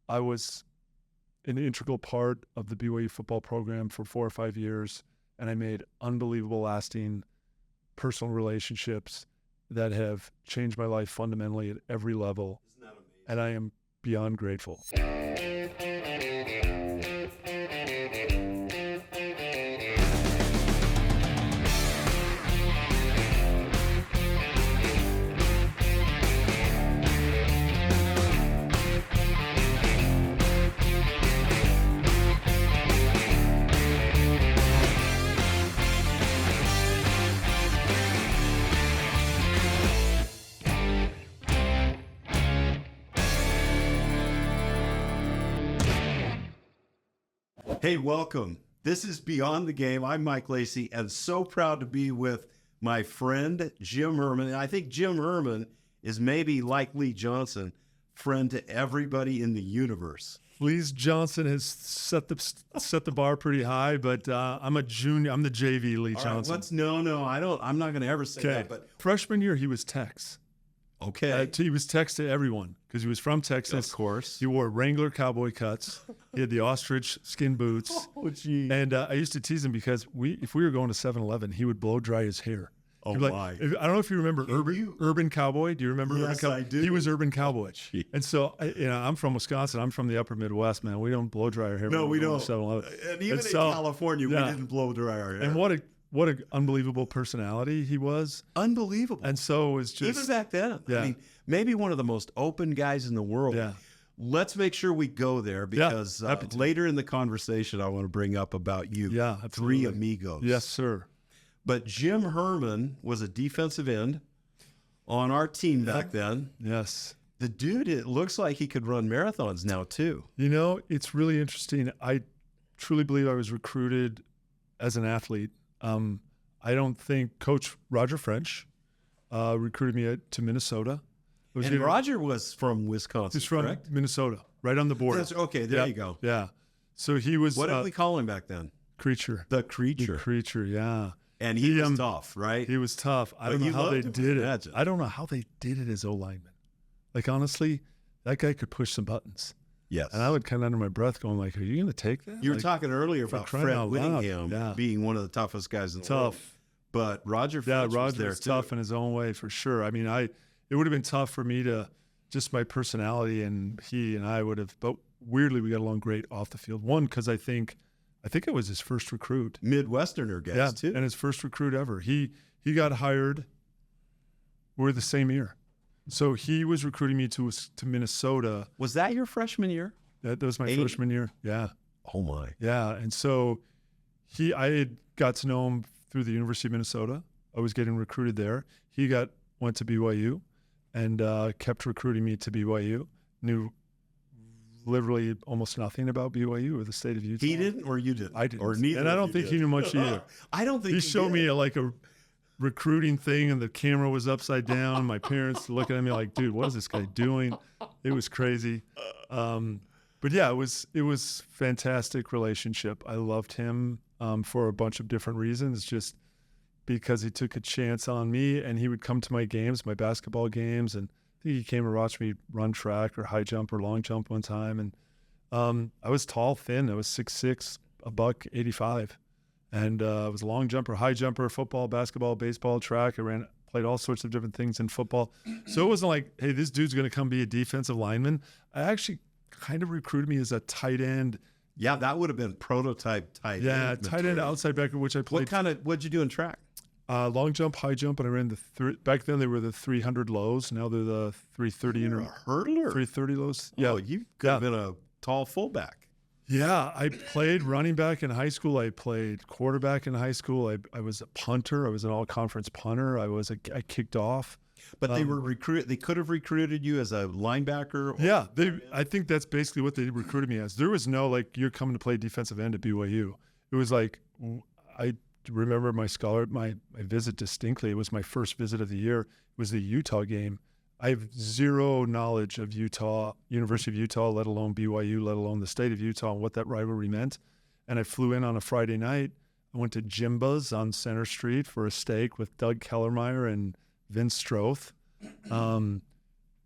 I was an integral part of the BYU football program for 4 or 5 years, and I made unbelievable, lasting personal relationships that have changed my life fundamentally at every level. Isn't that amazing? And I am beyond grateful. Hey, welcome. This is Beyond the Game. I'm Mike Lacey, and so proud to be with my friend Jim Herrmann. And I think Jim Herrmann is maybe, like Lee Johnson, friend to everybody in the universe. Lee Johnson has set the bar pretty high, but I'm a junior. I'm the JV Lee Johnson. I'm not going to ever say that. But freshman year, he was Tex. Okay. He was Tex to everyone because he was from Texas. Of course. He wore Wrangler cowboy cuts. He had the ostrich skin boots. Oh, gee. And I used to tease him because if we were going to 7-Eleven, he would blow dry his hair. Oh, my. I don't know if you remember Urban Cowboy. Do you remember Urban Cowboy? Yes, I do. He was Urban Cowboy. Gee. And so, I'm from Wisconsin. I'm from the upper Midwest, man. We don't blow dry our hair. No, we don't. 7-Eleven. And even in California, we didn't blow dry our hair. And what an unbelievable personality he was. Unbelievable. And so it was just... Even back then. Yeah. I mean, maybe one of the most open guys in the world. Yeah. Let's make sure we go there because later in the conversation, I want to bring up about you. Yeah, absolutely. 3 Amigos. Yes, sir. But Jim Herrmann was a defensive end on our team back then. Yes. The dude, it looks like he could run marathons now, too. You know, it's really interesting. I truly believe I was recruited as an athlete. I don't think Coach Roger French recruited me to Minnesota. And Roger was from Wisconsin, He's from correct? Minnesota, right on the border. Okay, there you go. Yeah. So he was... What did we call him back then? Creature. The Creature. The Creature, yeah. And he was tough, right? He was tough. I don't know how they did it. I don't know how they did it as O-lineman. Like, honestly, that guy could push some buttons. Yes. And I would kind of under my breath going like, are you going to take that? You were talking earlier about Fred Whittingham being one of the toughest guys in the world. But Roger French was tough in his own way for sure. I mean, it would have been tough for me to, just my personality, and he and I would have, but weirdly we got along great off the field. One, because I think it was his first recruit. Midwesterner guys too. And his first recruit ever. He got hired, we're the same year. So he was recruiting me to Minnesota. Was that your freshman year? That was my freshman year. Yeah. Oh my. Yeah. And so I had got to know him through the University of Minnesota. I was getting recruited there. He went to BYU and kept recruiting me to BYU. Knew literally almost nothing about BYU or the state of Utah. He didn't, or you didn't? I didn't. Or neither. And I don't think he knew much either. I don't think he showed me a recruiting thing, and the camera was upside down. My parents looking at me like, dude, what is this guy doing? It was crazy. But yeah, it was fantastic relationship. I loved him for a bunch of different reasons, just because he took a chance on me, and he would come to my games, my basketball games, and I think he came and watched me run track or high jump or long jump one time. And I was tall, thin. I was 6'6", $185. And I was a long jumper, high jumper, football, basketball, baseball, track. I played all sorts of different things in football. So it wasn't like, hey, this dude's going to come be a defensive lineman. I actually kind of recruited me as a tight end. Yeah, that would have been prototype tight end. Yeah, tight end, outside backer, which I played. What'd you do in track? Long jump, high jump, and I ran back then they were the 300 lows. Now they're the 330. You're a hurdler? 330 lows. Yeah. Oh, you could have been a tall fullback. Yeah, I played running back in high school. I played quarterback in high school. I was a punter. I was an all-conference punter. I kicked off. But they were They could have recruited you as a linebacker. Yeah, I think that's basically what they recruited me as. There was no like, you're coming to play defensive end at BYU. It was like, I remember my visit distinctly. It was my first visit of the year. It was the Utah game. I have zero knowledge of Utah, University of Utah, let alone BYU, let alone the state of Utah, and what that rivalry meant. And I flew in on a Friday night. I went to Jimba's on Center Street for a steak with Doug Kellermeyer and Vince Stroth. And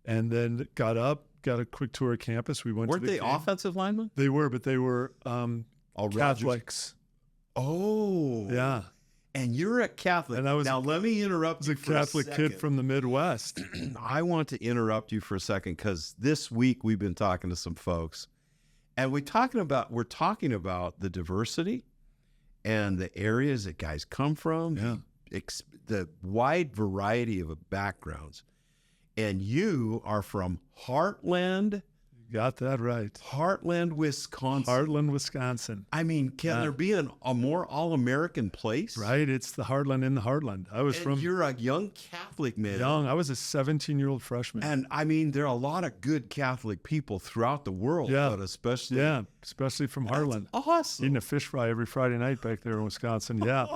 then got up, got a quick tour of campus. We went Weren't to the they game. offensive linemen? They were, but they were All Catholics. Oh. Yeah. And you're a Catholic. And I was now, let me interrupt you a for Catholic a kid second. from the Midwest. I want to interrupt you for a second because this week we've been talking to some folks, and we're talking about the diversity and the areas that guys come from, the wide variety of backgrounds. And you are from Hartland. Got that right. Hartland, Wisconsin. Hartland, Wisconsin. I mean, can there be a more all-American place? Right. It's the Hartland in the Heartland. I was You're a young Catholic man. young. I was a 17-year-old freshman. And I mean, there are a lot of good Catholic people throughout the world, Yeah. but especially especially from Hartland. awesome. Eating a fish fry every Friday night back there in Wisconsin. Yeah.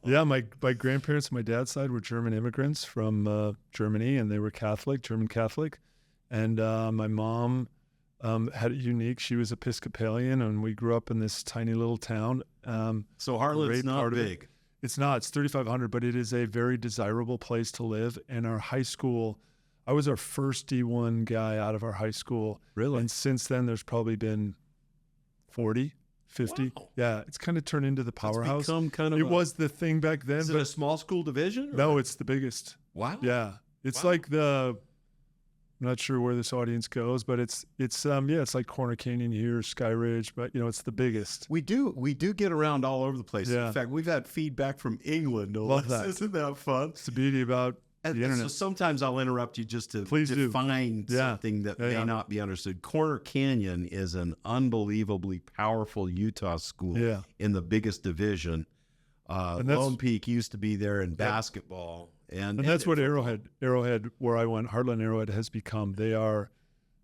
Yeah, my grandparents on my dad's side were German immigrants from Germany, and they were Catholic, German Catholic. And my mom had it unique. She was Episcopalian, and we grew up in this tiny little town. So Hartland's great not part of it. big. It's not. It's 3,500, but it is a very desirable place to live. And our high school, I was our first D1 guy out of our high school. Really? And since then, there's probably been 40, 50. Wow. Yeah, it's kind of turned into the powerhouse. It's become kind of It was the thing back then. Is it but a small school division? or- no, it's the biggest. Wow. Yeah. It's Wow. like I'm not sure where this audience goes, but it's like Corner Canyon here, Sky Ridge, but it's the biggest. We do get around all over the place. Yeah. In fact, we've had feedback from England. No Love less. that. Isn't that fun? It's the beauty about And the internet. so sometimes I'll interrupt you just to Please do. define Yeah. something that Yeah, may yeah. not be understood. Corner Canyon is an unbelievably powerful Utah school Yeah. in the biggest division. And that's- Lone Peak used to be there in basketball. And And that's what football. Arrowhead, where I went, Hartland Arrowhead has become. They are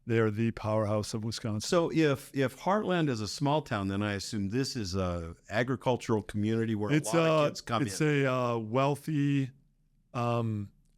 the powerhouse of Wisconsin. So if Hartland is a small town, then I assume this is a agricultural community where It's a lot of kids come it's in. a wealthy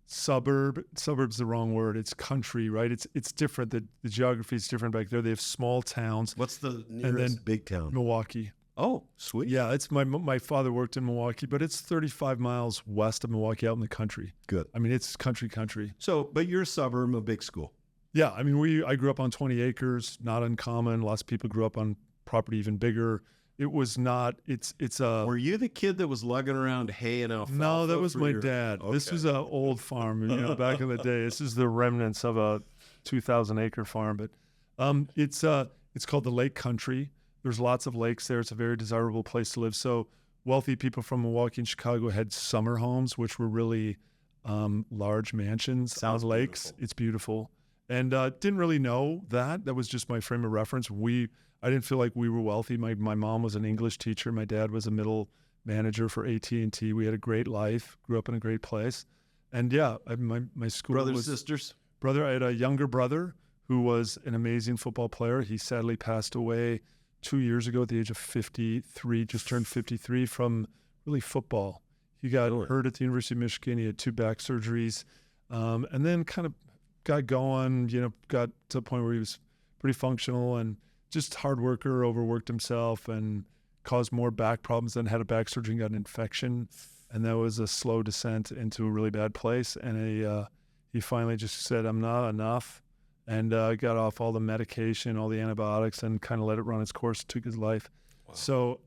suburb. Suburb's the wrong word. It's country, right? It's different. The geography is different back there. They have small towns. What's the nearest big town? Milwaukee. Oh, sweet. Yeah, it's my father worked in Milwaukee, but it's 35 miles west of Milwaukee, out in the country. Good. I mean, it's country. So, but you're a suburb, a big school. Yeah, I mean, I grew up on 20 acres, not uncommon. Lots of people grew up on property even bigger. It was not. It's a. Were you the kid that was lugging around hay and alfalfa? No, that was for my your- dad. This Okay. was an old farm, back in the day. This is the remnants of a 2,000-acre farm, but it's called the Lake Country. There's lots of lakes there. It's a very desirable place to live. So wealthy people from Milwaukee and Chicago had summer homes, which were really large mansions Sounds on lakes. beautiful. It's beautiful, and didn't really know that. That was just my frame of reference. I didn't feel like we were wealthy. My mom was an English teacher. My dad was a middle manager for AT&T. We had a great life. Grew up in a great place, and my school Brothers, was sisters? brother. I had a younger brother who was an amazing football player. He sadly passed away 2 years ago at the age of 53, just turned 53 from really football. He got hurt at the University of Michigan. He had 2 back surgeries, and then kind of got going, got to the point where he was pretty functional and just hard worker, overworked himself and caused more back problems, then had a back surgery and got an infection. And that was a slow descent into a really bad place. And he finally just said, I'm not enough. And got off all the medication, all the antibiotics, and kind of let it run its course, took his life. Wow. So,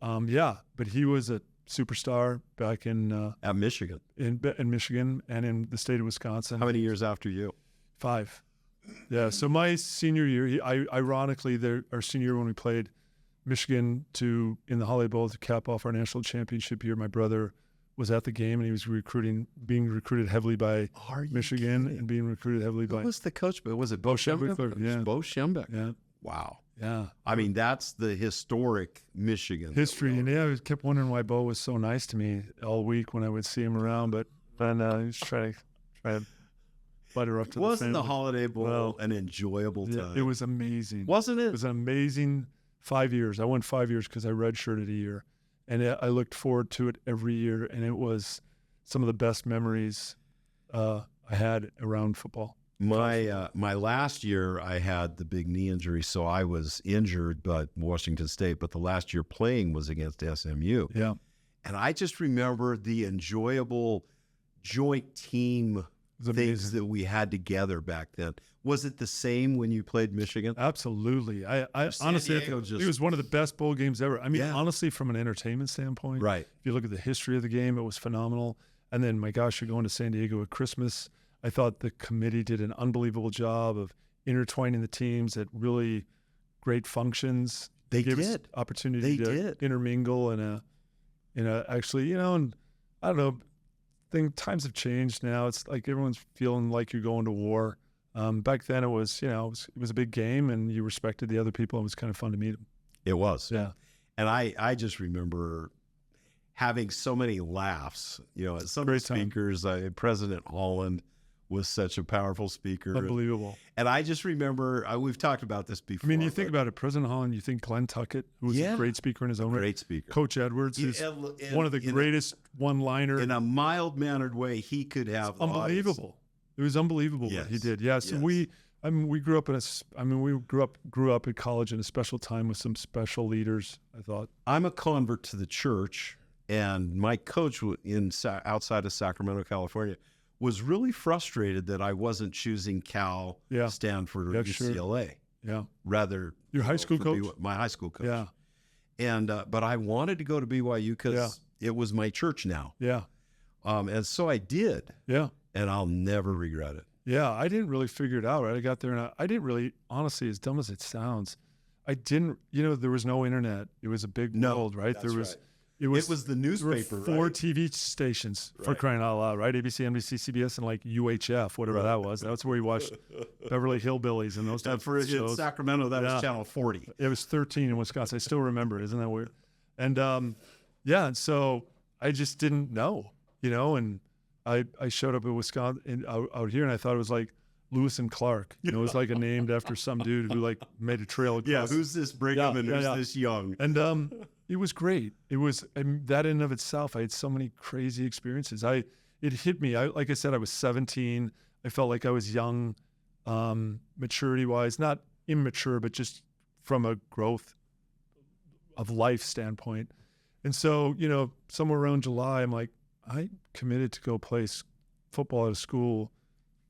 but he was a superstar back in At Michigan. in Michigan and in the state of Wisconsin. How many years after you? 5. Yeah. So my senior year, ironically, our senior year when we played Michigan in the Holiday Bowl to cap off our national championship year, my brother was at the game and he was being recruited heavily by Michigan and being recruited heavily by. Who was the coach? But was it Bo Schembechler? Yeah. Bo Schembechler. Yeah. Wow. Yeah. I mean, that's the historic Michigan History. And I kept wondering why Bo was so nice to me all week when I would see him around, but then he was trying to butter up to Wasn't the the family. Holiday Bowl Well, an enjoyable Yeah, time? it was amazing. Wasn't It it? was an amazing 5 years. I went 5 years because I redshirted a year. And I looked forward to it every year. And it was some of the best memories I had around football. My last year, I had the big knee injury, so I was injured, but Washington State. But the last year playing was against SMU. Yeah. And I just remember the enjoyable joint team was things amazing. that we had together back then. Was it the same when you played Michigan? Absolutely. I San honestly, I Diego think it was one of the best bowl games ever. I mean, Yeah. honestly, from an entertainment standpoint, Right. if you look at the history of the game, it was phenomenal. And then, my gosh, you're going to San Diego at Christmas. I thought the committee did an unbelievable job of intertwining the teams at really great functions. They Gave us did. opportunity They to did. intermingle and actually, and I don't know, times have changed now. It's like everyone's feeling like you're going to war. Back then it was, it was a big game and you respected the other people. It was kind of fun to meet them. It was. Yeah. And I just remember having so many laughs, at some Great time. speakers. President Hartland was such a powerful speaker. Unbelievable. And I just remember, we've talked about this I before. mean, you think about it, President Holland, you think Glenn Tuckett, who was Yeah. a great speaker in his own right. great speaker. Coach Edwards is one of the greatest one-liner. In a mild-mannered way, he could have Unbelievable. It was unbelievable what he Yes. did. Yeah. So Yes. we grew up grew up at college in a special time with some special leaders, I thought. I'm a convert to the church, and my coach outside of Sacramento, California, was really frustrated that I wasn't choosing Cal, Yeah. Stanford, or Yeah, sure. UCLA. Yeah. Rather, Your high school for coach? my high school coach. Yeah. And but I wanted to go to BYU because it was my church now. Yeah. And so I did, Yeah. and I'll never regret it. Yeah. I didn't really figure it out, right? I got there and I didn't really, honestly, as dumb as it sounds, I didn't, there was no internet. It was a big world, right? That's There was, right. it was the there were newspaper, 4 right? TV stations for Right. crying out loud, right? ABC, NBC, CBS, and like UHF, whatever that was. That's where you watched Beverly Hillbillies and those types For of in shows. Sacramento, that Yeah. was Channel 40. It was 13 in Wisconsin. I still remember it. Isn't that weird? And and so I just didn't know, and I showed up in Wisconsin out here, and I thought it was like Lewis and Clark. It was like named after some dude who like made a trail across. Yeah, who's this Brigham Yeah, and yeah, who's yeah. this Young? And it was great. It was that in and of itself. I had so many crazy experiences. It hit me. Like I said, I was 17. I felt like I was young, maturity wise, not immature, but just from a growth of life standpoint. And so, somewhere around July, I'm like, I committed to go play football at a school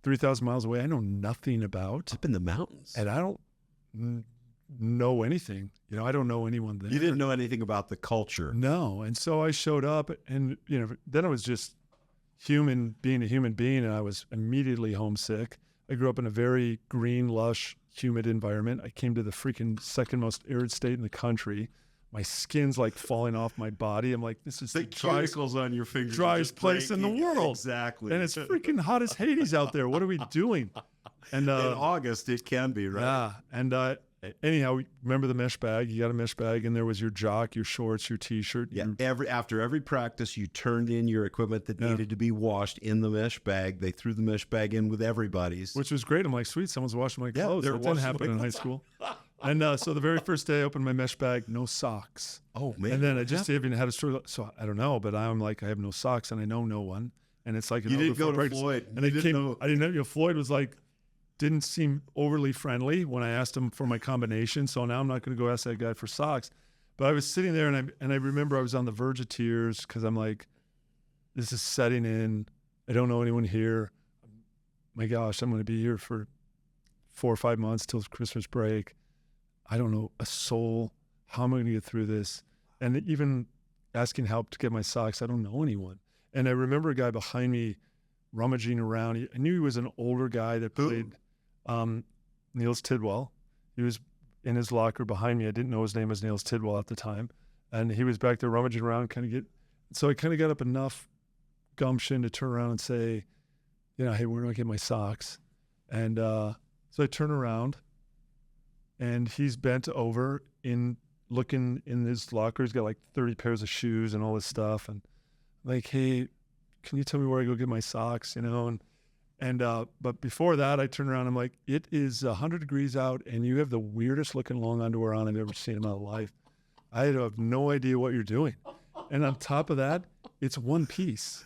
3,000 miles away. I know nothing about, Up in the mountains. and I don't know anything. I don't know anyone there. You didn't know anything about the culture. No. And so I showed up and, then I was just being a human being, and I was immediately homesick. I grew up in a very green, lush, humid environment. I came to the freaking second most arid state in the country. My skin's like falling off my body. I'm like, this is The cuticles on your fingers. are driest just place in the breaking. world. Exactly. and it's freaking hot as Hades out there. What are we doing? And in August, it can be, right? yeah. And anyhow, remember the mesh bag? You got a mesh bag, and there was your jock, your shorts, your T-shirt. Yeah. your- After every practice, you turned in your equipment that needed to be washed in the mesh bag. They threw the mesh bag in with everybody's. which was great. I'm like, sweet, someone's washing my Yeah, clothes. they're That didn't washing happen my in high school. And so the very first day I opened my mesh bag, no socks. Oh, man. And then I just even had a story. So I don't know, but I'm like, I have no socks and I know no one. And it's like, You didn't go to practice. Floyd. And You I didn't came, know. I didn't know, Floyd was like, didn't seem overly friendly when I asked him for my combination. So now I'm not going to go ask that guy for socks. But I was sitting there and I remember I was on the verge of tears because I'm like, this is setting in. I don't know anyone here. My gosh, I'm going to be here for 4 or 5 months till Christmas break. I don't know a soul. How am I going to get through this? And even asking help to get my socks, I don't know anyone. And I remember a guy behind me rummaging around. I knew he was an older guy that played Niels Tidwell. He was in his locker behind me. I didn't know his name was Niels Tidwell at the time. And he was back there rummaging around, so I kind of got up enough gumption to turn around and say, hey, where do I get my socks? And so I turn around, and he's bent over looking in his locker. He's got like 30 pairs of shoes and all this stuff. And like, hey, can you tell me where I go get my socks? But before that, I turn around. I'm like, it is 100 degrees out, and you have the weirdest looking long underwear on I've ever seen in my life. I have no idea what you're doing. And on top of that, it's one piece.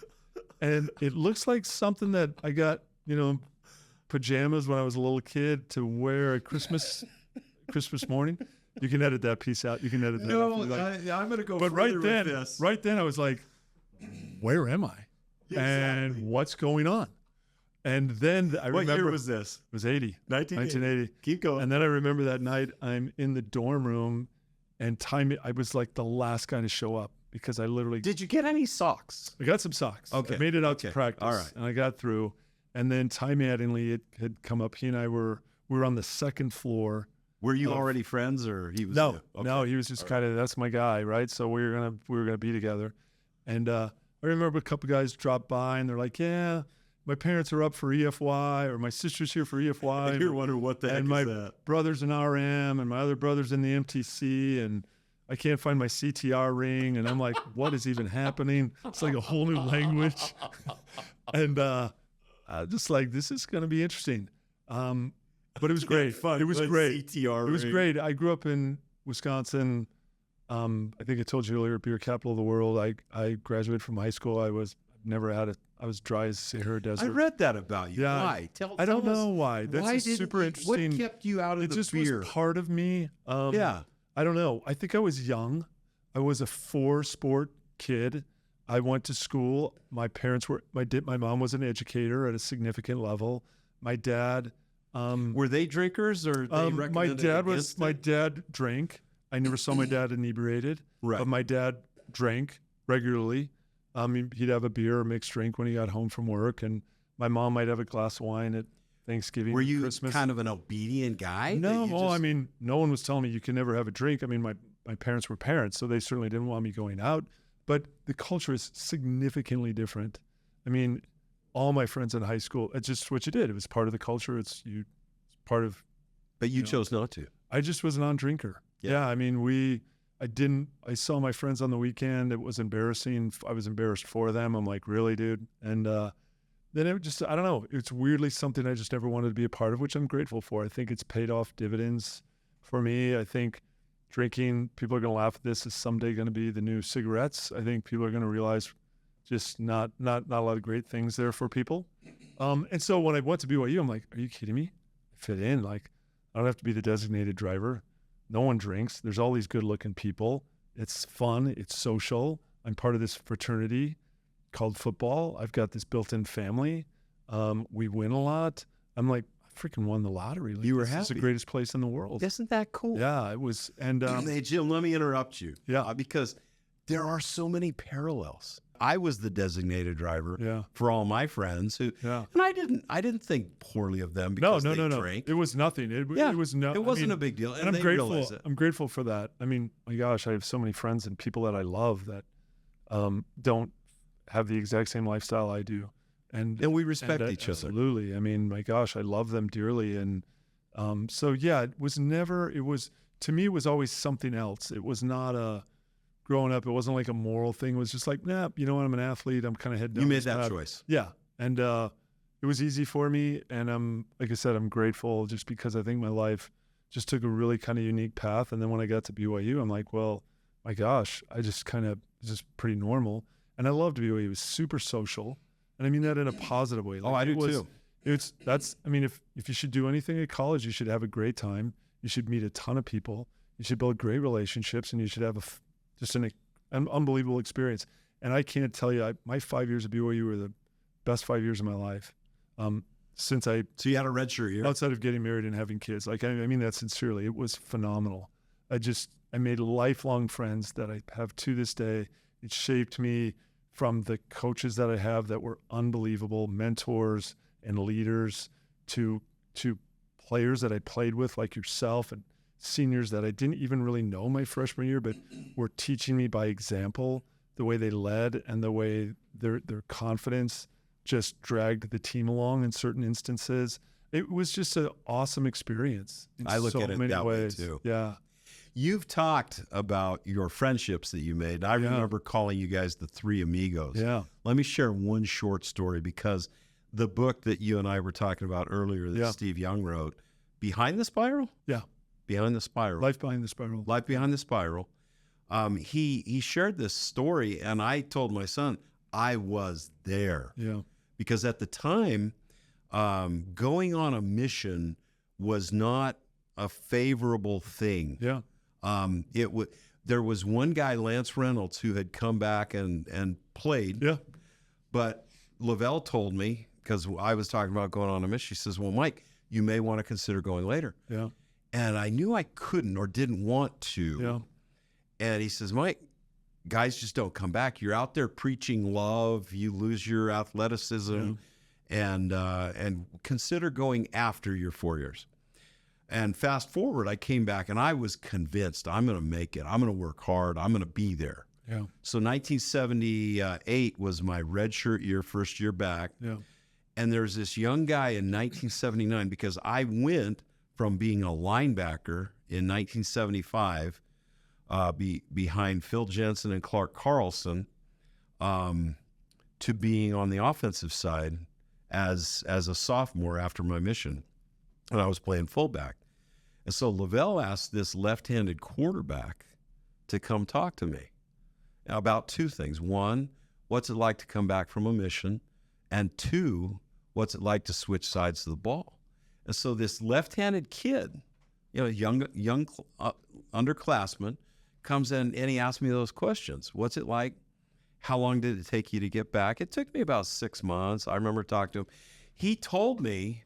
And it looks like something that I got, pajamas when I was a little kid to wear at Christmas morning. You can edit that piece out. You can edit that. No, out. I'm going to go But further with this. right then I was like, where am I? Exactly. And what's going on? And then I What remember year was this? it was 80, 1980. Keep going. And then I remember that night I'm in the dorm room, and I was like the last guy to show up because I literally Did you get any socks? I got some socks. Okay. I made it out to practice. All right. And I got through. And then Ty Mattingly had come up. He and I we were on the second floor. Were you already friends, or he was? No, new? Okay. no, he was just kind of, that's my guy, right? So we were gonna be together. And I remember a couple guys dropped by and they're like, yeah, my parents are up for EFY, or my sister's here for EFY. You're wondering what the heck and is my that? brother's in RM, and my other brother's in the MTC, and I can't find my CTR ring. And I'm like, what is even happening? It's like a whole new language. And just like, this is going to be interesting. But it was great. It was great. CTR It was ring. great. I grew up in Wisconsin. I think I told you earlier, beer capital of the world. I graduated from high school. I was dry as Sahara Desert. I read that about you. Yeah. Why? I don't tell us, know why. That's why a didn't super you- interesting. What kept you out of It the just beer? was part of me. Yeah. I don't know. I think I was young. I was a 4-sport kid. I went to school. My parents were, my mom was an educator at a significant level. My dad, Were they drinkers, or they recommended my dad drank. I never saw my dad inebriated, Right. but my dad drank regularly. He'd have a beer or mixed drink when he got home from work, and my mom might have a glass of wine at Thanksgiving. Were or you Christmas. kind of an obedient guy? No, that you well, just- I mean, no one was telling me you can never have a drink. I mean, my parents were parents, so they certainly didn't want me going out. But the culture is significantly different. I mean, all my friends in high school, it's just what you did. It was part of the culture. It's part of. But you you know. chose not to. I just was a non-drinker. Yeah, I mean, I saw my friends on the weekend. It was embarrassing. I was embarrassed for them. I'm like, really, dude? And then it just, I don't know. It's weirdly something I just never wanted to be a part of, which I'm grateful for. I think it's paid off dividends for me. I think drinking, people are going to laugh at this, is someday going to be the new cigarettes. I think people are going to realize just not a lot of great things there for people. And so when I went to BYU, I'm like, are you kidding me? I fit in. Like, I don't have to be the designated driver. No one drinks. There's all these good-looking people. It's fun. It's social. I'm part of this fraternity called football. I've got this built-in family. We win a lot. I'm like, I freaking won the lottery. Like, You were this is happy. the greatest place in the world. Isn't that cool? Yeah, it was. And Hey, Jim, let me interrupt you. Yeah. Because there are so many parallels. I was the designated driver yeah, for all my friends who, yeah. and I didn't think poorly of them because No. they drank. It was nothing. It was no. It wasn't I mean, a big deal, and I'm they grateful. realized it. I'm grateful for that. I mean, my gosh, I have so many friends and people that I love that don't have the exact same lifestyle I do, and And we respect and, each other. Absolutely. I mean, my gosh, I love them dearly, and so yeah, it was never. It was, to me, it was always something else. It was not a. Growing up, it wasn't like a moral thing. It was just like, nah, you know what? I'm an athlete. I'm kind of head down. You made this that path. choice. Yeah, and it was easy for me, and like I said, I'm grateful just because I think my life just took a really kind of unique path. And then when I got to BYU, I'm like, well, my gosh, I just kind of just pretty normal, and I loved BYU. It was super social, and I mean that in a positive way. I do too. I mean, if you should do anything at college, you should have a great time. You should meet a ton of people. You should build great relationships, and you should have just an unbelievable experience. And I can't tell you, my 5 years at BYU were the best 5 years of my life. Since So you had a redshirt year. outside of getting married and having kids, like, I mean that sincerely, it was phenomenal. I made lifelong friends that I have to this day. It shaped me from the coaches that I have that were unbelievable, mentors and leaders, to players that I played with like yourself, and seniors that I didn't even really know my freshman year, but were teaching me by example the way they led and the way their confidence just dragged the team along in certain instances. It was just an awesome experience in I look so at it many that way, ways. too. Yeah. You've talked about your friendships that you made. I remember calling you guys the Three Amigos. Yeah. Let me share one short story, because the book that you and I were talking about earlier that Steve Young wrote, Behind the Spiral? Yeah. Behind the Spiral. Life Behind the Spiral. Life Behind the Spiral. He shared this story, and I told my son I was there. Yeah. Because at the time, going on a mission was not a favorable thing. Yeah. There was one guy, Lance Reynolds, who had come back and played. Yeah. But Lavelle told me, because I was talking about going on a mission. She says, well, Mike, you may want to consider going later. Yeah. And I knew I couldn't or didn't want to. Yeah. And he says, Mike, guys just don't come back. You're out there preaching love. You lose your athleticism, and consider going after your 4 years. And fast forward, I came back and I was convinced I'm going to make it. I'm going to work hard. I'm going to be there. Yeah. So 1978 was my redshirt year, first year back. Yeah. And there's this young guy in 1979, because I went from being a linebacker in 1975 behind Phil Jensen and Clark Carlson to being on the offensive side as a sophomore after my mission. And I was playing fullback. And so Lavelle asked this left-handed quarterback to come talk to me about two things. One, what's it like to come back from a mission? And two, what's it like to switch sides of the ball? And so this left-handed kid, young underclassman, comes in and he asked me those questions. What's it like? How long did it take you to get back? It took me about 6 months. I remember talking to him. He told me,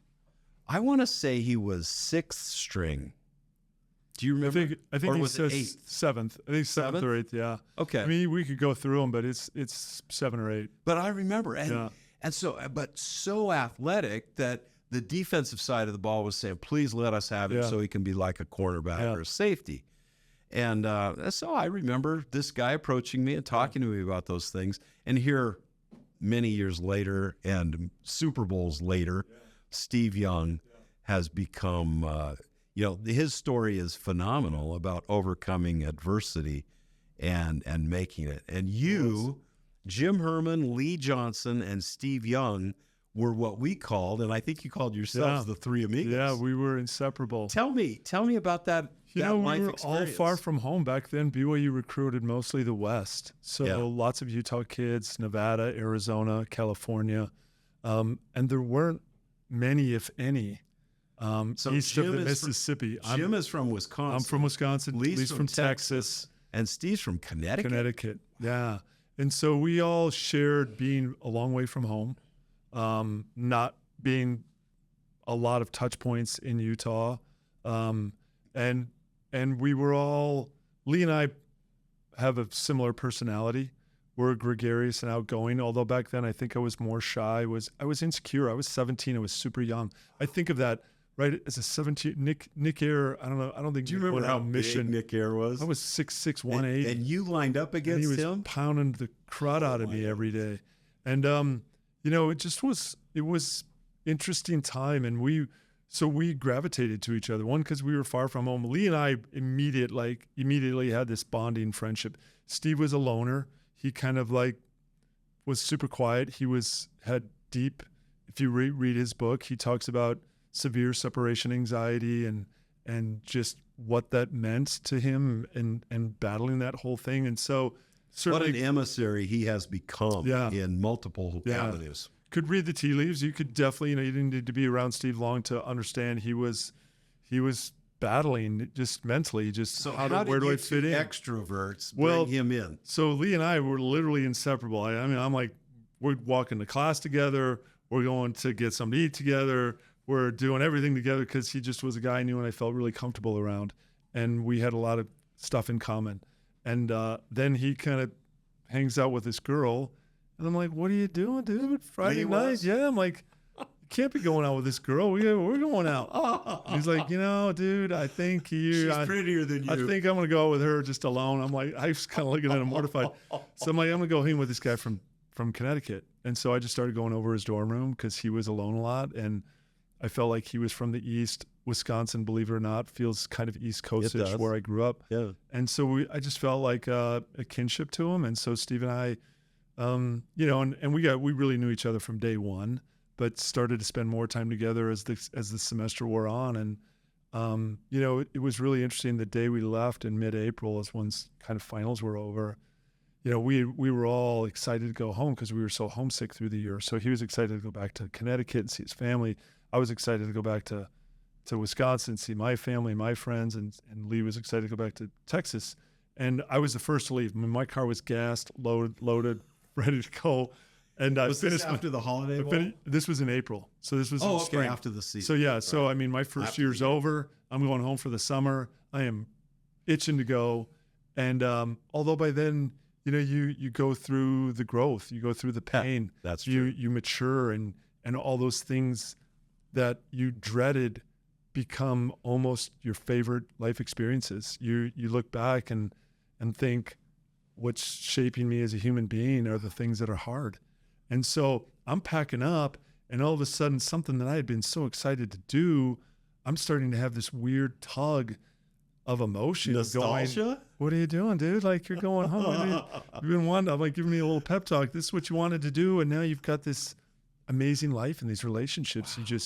I want to say he was sixth string. Do you remember? I think or he was says it eighth? Seventh. I think seventh or eighth. Yeah. Okay. I mean, we could go through them, but it's 7 or 8. But I remember, and so athletic that the defensive side of the ball was saying, "Please let us have him, so he can be like a cornerback or a safety." And so I remember this guy approaching me and talking to me about those things. And here, many years later, and Super Bowls later, Steve Young has become. His story is phenomenal about overcoming adversity and making it. And you, Jim Herrmann, Lee Johnson, and Steve Young were what we called, and I think you called yourselves the Three Amigos. Yeah, we were inseparable. Tell me about that. We life were experience. all far from home back then. BYU recruited mostly the West, so lots of Utah kids, Nevada, Arizona, California, and there weren't many, if any. So east Jim of the is Mississippi. Jim is from Wisconsin. I'm from Wisconsin. Lee's from Texas. And Steve's from Connecticut. Yeah. And so we all shared being a long way from home, not being a lot of touch points in Utah. And we were all, Lee and I have a similar personality. We're gregarious and outgoing, although back then I think I was more shy. I was insecure. I was 17. I was super young. I think of that right as a 17. Nick Air, I don't know. I don't think. Do you remember how big Nick Air was? I was 6'6", 180. And you lined up against him? He was pounding the crud out of me every day. And, it was interesting time. And we gravitated to each other. One, because we were far from home. Lee and I immediately had this bonding friendship. Steve was a loner. He kind of was super quiet. He had deep, if you read his book, he talks about severe separation anxiety and just what that meant to him and battling that whole thing. And so certainly, what an emissary he has become in multiple avenues. Could read the tea leaves. You could definitely, you didn't need to be around Steve long to understand he was battling just mentally, where do I fit in? Extroverts bring him in. So Lee and I were literally inseparable. I'm like, we're walking to class together. We're going to get something to eat together. We're doing everything together because he just was a guy I knew and I felt really comfortable around. And we had a lot of stuff in common. And then he kind of hangs out with this girl. And I'm like, what are you doing, dude? Friday night? Yeah. I'm like, can't be going out with this girl. We're going out. He's like, dude, I think she's prettier than you. I think I'm going to go out with her just alone. I'm like, I was kind of looking at him mortified. So I'm like, I'm going to go hang with this guy from Connecticut. And so I just started going over his dorm room because he was alone a lot. And I felt like he was from the East. Wisconsin, believe it or not, feels kind of East Coast-ish where I grew up. Yeah. And so I just felt like a kinship to him. And so Steve and I, and we really knew each other from day one, but started to spend more time together as the semester wore on. And, it was really interesting. The day we left in mid-April is when kind of finals were over. We were all excited to go home because we were so homesick through the year. So he was excited to go back to Connecticut and see his family. I was excited to go back to Wisconsin, see my family, my friends, and Lee was excited to go back to Texas. And I was the first to leave. I mean, my car was gassed, loaded, ready to go. And I Was finished this after the Holiday Bowl? This was in April. So this was in spring. After the season. So yeah, so I mean, my first year's over. I'm going home for the summer. I am itching to go. And although by then, you go through the growth, you go through the pain. That's true. You mature, and all those things that you dreaded become almost your favorite life experiences. You look back and think, what's shaping me as a human being are the things that are hard. And so I'm packing up, and all of a sudden, something that I had been so excited to do, I'm starting to have this weird tug of emotion. Nostalgia? Going, what are you doing, dude? Like, you're going home. I mean, you've been wanting, I'm like, giving me a little pep talk. This is what you wanted to do, and now you've got this amazing life and these relationships. Wow.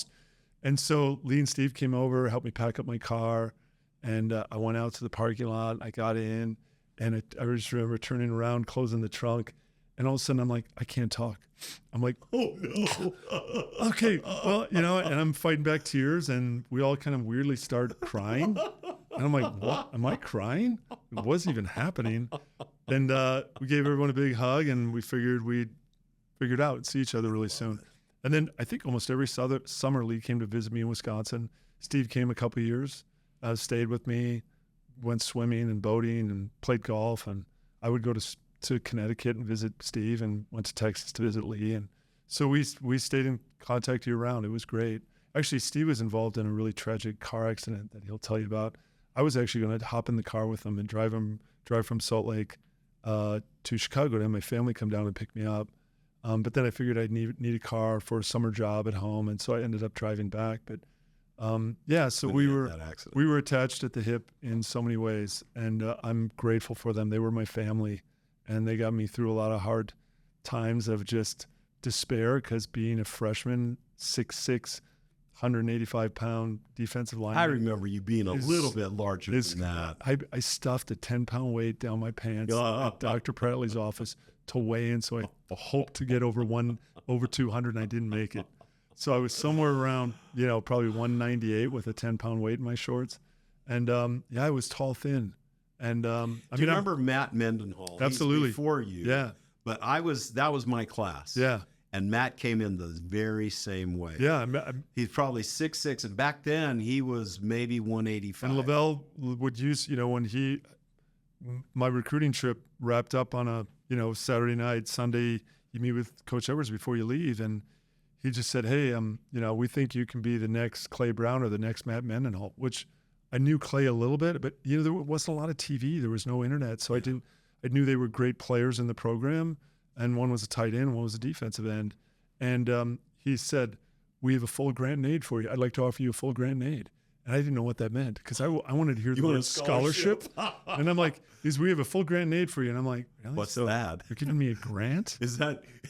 And so Lee and Steve came over, helped me pack up my car, and I went out to the parking lot. I got in, and I just remember turning around, closing the trunk, and all of a sudden I'm like, I can't talk. I'm like, oh no. Okay, well, and I'm fighting back tears, and we all kind of weirdly start crying. And I'm like, what? Am I crying? It wasn't even happening. And we gave everyone a big hug, and we figured we'd figure it out and see each other really soon. And then I think almost every summer Lee came to visit me in Wisconsin. Steve came a couple of years, stayed with me, went swimming and boating and played golf. And I would go to Connecticut and visit Steve, and went to Texas to visit Lee. And so we stayed in contact year round. It was great. Actually, Steve was involved in a really tragic car accident that he'll tell you about. I was actually going to hop in the car with him and drive from Salt Lake to Chicago to have my family come down and pick me up. But then I figured I'd need a car for a summer job at home, and so I ended up driving back. But so we were attached at the hip in so many ways, and I'm grateful for them. They were my family, and they got me through a lot of hard times of just despair, because being a freshman, 6'6", 185-pound defensive lineman. I remember you being a little bit larger than that. I stuffed a 10-pound weight down my pants at Dr. Pratley's office to weigh in, so I hoped to get over 200, and I didn't make it. So I was somewhere around, probably 198 with a 10-pound weight in my shorts. And I was tall, thin. And Do you remember Matt Mendenhall? Absolutely. He's before you. Yeah. But that was my class. Yeah. And Matt came in the very same way. Yeah. He's probably 6'6", and back then he was maybe 185. And Lavelle would use, when my recruiting trip wrapped up on a, Saturday night, Sunday, you meet with Coach Edwards before you leave, and he just said, hey, we think you can be the next Clay Brown or the next Matt Mendenhall, which I knew Clay a little bit, but, there wasn't a lot of TV. There was no internet. So I knew they were great players in the program, and one was a tight end, one was a defensive end. And he said, we have a full grant and aid for you. I'd like to offer you a full grant and aid. And I didn't know what that meant, because I wanted to hear the word scholarship. And I'm like, we have a full grant and aid for you. And I'm like, really? What's that? You're giving me a grant?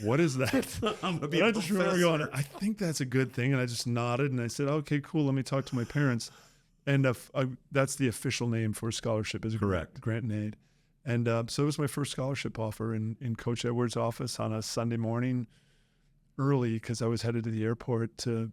What is that? I'm gonna be I just remember going, I think that's a good thing. And I just nodded, and I said, okay, cool. Let me talk to my parents. And that's the official name for a scholarship, is correct. Grant and aid. And so it was my first scholarship offer in Coach Edwards' office on a Sunday morning, early, because I was headed to the airport to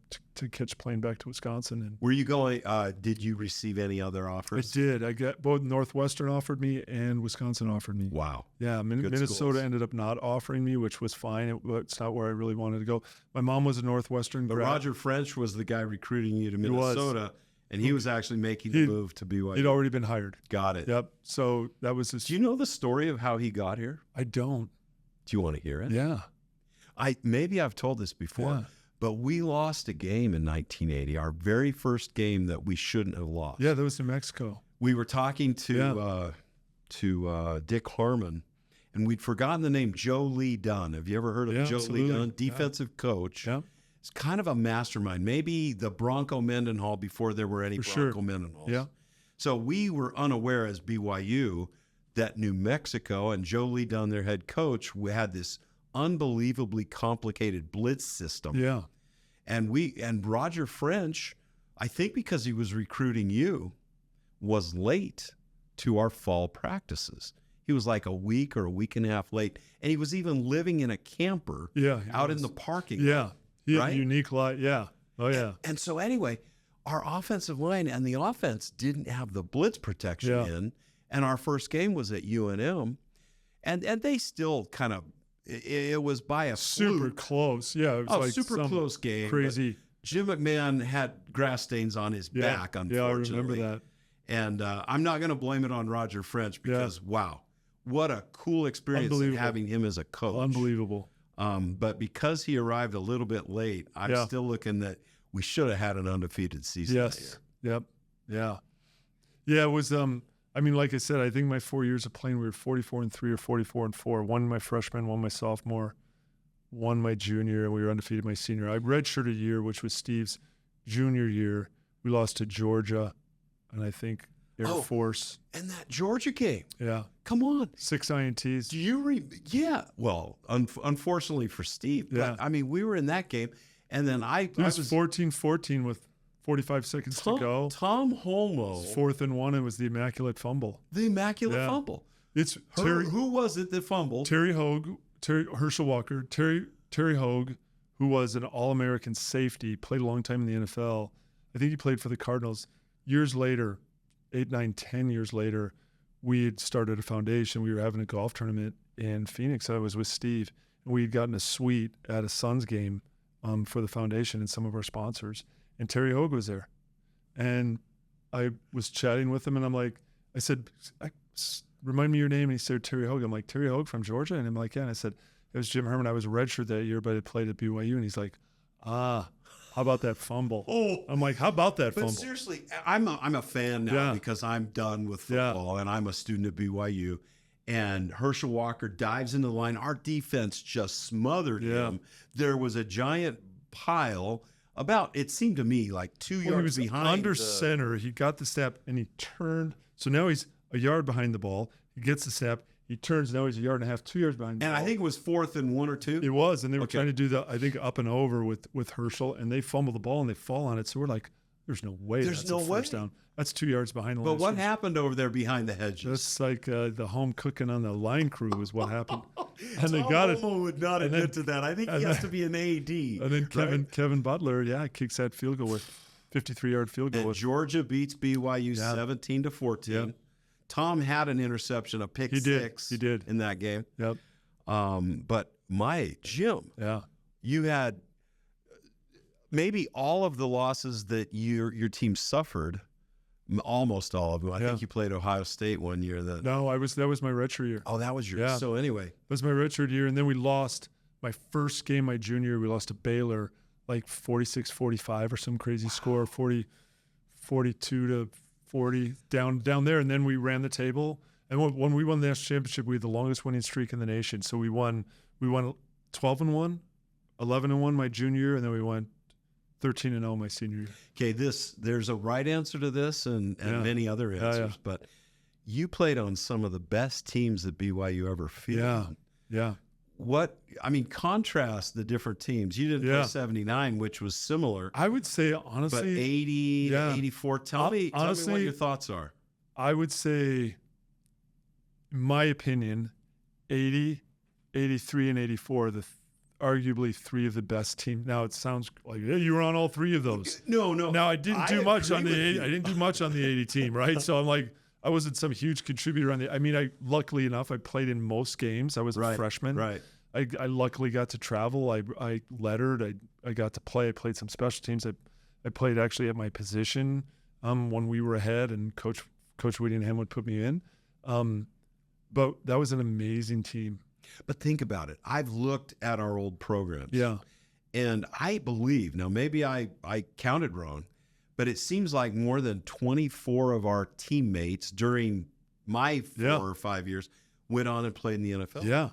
catch a plane back to Wisconsin. And were you going? Did you receive any other offers? I did. I got both. Northwestern offered me and Wisconsin offered me. Wow. Yeah, Minnesota ended up not offering me, which was fine. It's not where I really wanted to go. My mom was a Northwestern grad. Roger French was the guy recruiting you to Minnesota. And he was actually making the move to BYU. He'd already been hired. Got it. Yep. So that was Do you know the story of how he got here? I don't. Do you want to hear it? Yeah. Maybe I've told this before, but we lost a game in 1980, our very first game that we shouldn't have lost. Yeah, that was New Mexico. We were talking to Dick Herrmann, and we'd forgotten the name Joe Lee Dunn. Have you ever heard of Joe Lee Dunn? Defensive coach. Yeah. It's kind of a mastermind. Maybe the Bronco Mendenhall before there were any Bronco Mendenhalls. Yeah. So we were unaware as BYU that New Mexico and Joe Lee Dunn, their head coach, we had this unbelievably complicated blitz system. Yeah. And Roger French, I think because he was recruiting you, was late to our fall practices. He was like a week or a week and a half late. And he was even living in a camper out in the parking lot. Yeah. He had right? a unique life. Yeah. Oh, yeah. And so anyway, our offensive line and the offense didn't have the blitz protection in. And our first game was at UNM. And they still kind of it was by a super fluke. close. Yeah, it was like Super some close game. crazy. Jim McMahon had grass stains on his back, unfortunately. Yeah, I remember that. And I'm not going to blame it on Roger French because, wow, what a cool experience having him as a coach. Unbelievable. But because he arrived a little bit late, I'm still looking that we should have had an undefeated season. Yes. Yep. Yeah. Yeah, it was, I mean, like I said, I think my 4 years of playing, we were 44-3 or 44-4. One my freshman, one my sophomore, one my junior, and we were undefeated my senior. I redshirted a year, which was Steve's junior year. We lost to Georgia, and I think Air Force. And that Georgia game. Yeah. Come on. 6 INTs. Do you yeah. Well, unfortunately for Steve, but I mean, we were in that game, and then it was 14-14 with 45 seconds to go. Tom Holmoe. 4th and 1. It was the immaculate fumble. The immaculate fumble. It's who was it that fumbled? Terry Hogue, Herschel Walker, Terry Hogue, who was an All-American safety, played a long time in the NFL. I think he played for the Cardinals. Years later, 8, 9, 10 years later, we had started a foundation. We were having a golf tournament in Phoenix. I was with Steve, and we had gotten a suite at a Suns game for the foundation and some of our sponsors. And Terry Hogue was there. And I was chatting with him, and I said, remind me your name. And he said, Terry Hogue. I'm like, Terry Hogue from Georgia? And I'm like, yeah. And I said, it was Jim Herrmann. I was a redshirt that year, but I played at BYU. And he's like, how about that fumble? I'm like, how about that fumble? But seriously, I'm a fan now because I'm done with football and I'm a student at BYU. And Herschel Walker dives into the line. Our defense just smothered him. There was a giant pile about, it seemed to me, like 2 yards behind. Under center. He got the snap and he turned. So now he's a yard behind the ball. He gets the snap. He turns. Now he's a yard and a half, 2 yards behind the ball. And I think it was 4th and 1 or 2. It was. And they were trying to do I think, up and over with Herschel. And they fumble the ball and they fall on it. So we're like, there's no way that's a first down. That's 2 yards behind the line. But what happened over there behind the hedges? Just like the home cooking on the line crew is what happened. And they got it. Tom would not admit to that. I think he has to be an AD. And then Kevin Butler, kicks that field goal with 53-yard field goal. And Georgia beats BYU 17-14. Yep. Tom had an interception, a pick six. He did in that game. Yep. But Jim, you had maybe all of the losses that your team suffered. Almost all of them. I think you played Ohio State one year. No, that was my redshirt year. Oh, that was your. Yeah. So anyway, that was my redshirt year, and then we lost my first game my junior year. We lost to Baylor, like 46-45 or some crazy score, 42-40 down there, and then we ran the table. And when we won the national championship, we had the longest winning streak in the nation. So we won 12-1, 11-1 my junior year, and then we won 13-0 my senior year. Okay, there's a right answer to this and many other answers, but you played on some of the best teams that BYU ever fielded. Yeah. Contrast the different teams. You didn't play 79, which was similar. I would say, honestly. But 80, 84. Tell me what your thoughts are. I would say, in my opinion, 80, 83, and 84, arguably three of the best teams. Now it sounds like you were on all three of those. No. Now I didn't do much on the 80. I didn't do much on the 80 team, right? So I'm like, I wasn't some huge contributor on the. I mean, luckily enough, I played in most games. I was a freshman. Right. I luckily got to travel. I lettered. I got to play. I played some special teams. I played actually at my position when we were ahead, and Coach Whittingham would put me in. But that was an amazing team. But think about it. I've looked at our old programs. Yeah. And I believe, now maybe I counted wrong, but it seems like more than 24 of our teammates during my 4 or 5 years went on and played in the NFL. Yeah.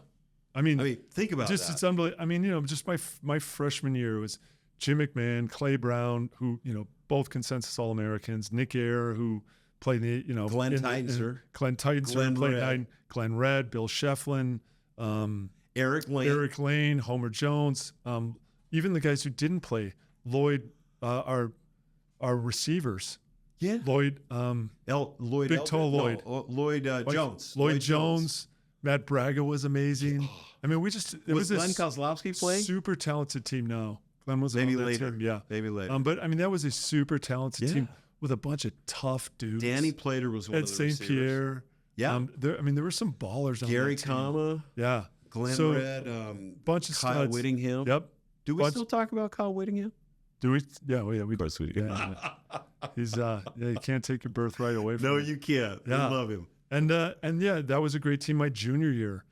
I mean think about that. It's unbelievable. I mean, just my freshman year was Jim McMahon, Clay Brown, who, both consensus All-Americans, Nick Ayer, who played Glenn Titensor. Glenn Titensor played 9, Glenn Redd, Bill Shefflin, Eric Lane, Homer Jones, even the guys who didn't play, Lloyd, our receivers. Yeah. Lloyd, Big Toe Lloyd. Jones. Lloyd Jones. Matt Braga was amazing. I mean, was Glenn Kozlowski playing? Super talented team. No, Glenn was maybe on that later. team. Yeah, maybe later. But I mean, that was a super talented team with a bunch of tough dudes. Danny Plater was one of the St. Pierre. Yeah. There were some ballers on Gary that team. Kama. Yeah. Glenn Red, bunch of Kyle studs. Whittingham. Yep. Do we still talk about Kyle Whittingham? Do we? Yeah, we of course we do. Yeah. He's you can't take your birthright away from him. No, you can't. Yeah. I love him. And yeah, that was a great team my junior year.